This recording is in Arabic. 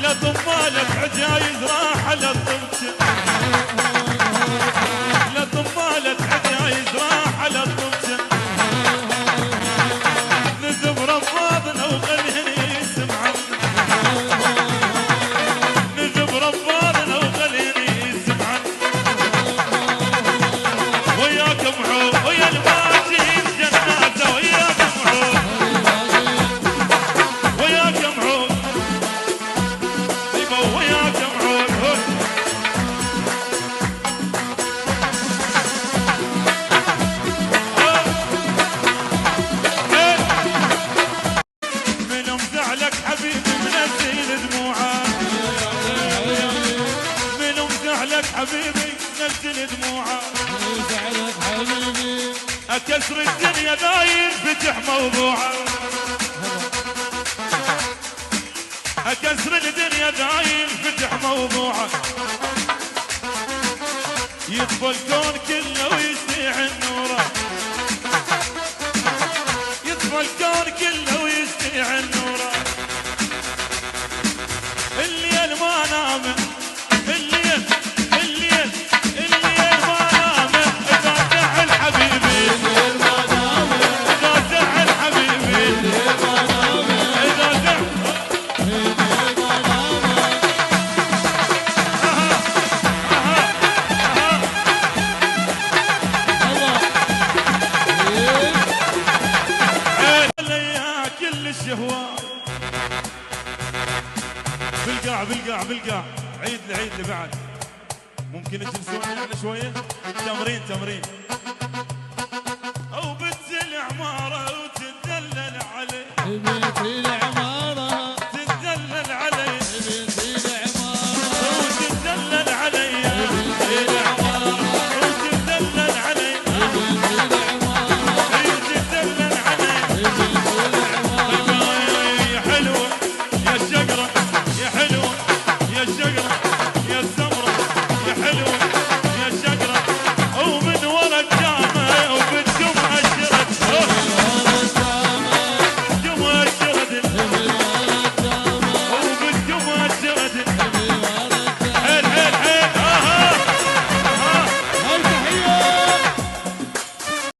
لا ضمالك عجايز راح على الطمشة، لا ضمالك عجايز راح على الطمشة، نذب رفاضنا وخليني يسمعن، نذب رفاضنا وخليني يسمعن، وياكم عوب ويا الماشيين جناته، وياكم عوب وياكم عوب وياكم عوب. من مزعلك حبيبي منزل دموعه، من مزعلك حبيبي منزل دموعه، اكسر الدنيا داير فتح موضوعه، اكسر الدنيا داير فتح موضوعه، يطفى الكون كله ويشيع النوره، يطفى الكون كله ويشيع النوره، الليل ما نامه، الليل الليل الليل ما نامه، اذا زعل حبيبي اذا زعل حبيبي اذا زعل كل الشهوات بالقاع عيد لعيد لبعد. ممكن تجلسون يعني شويه؟ تمرين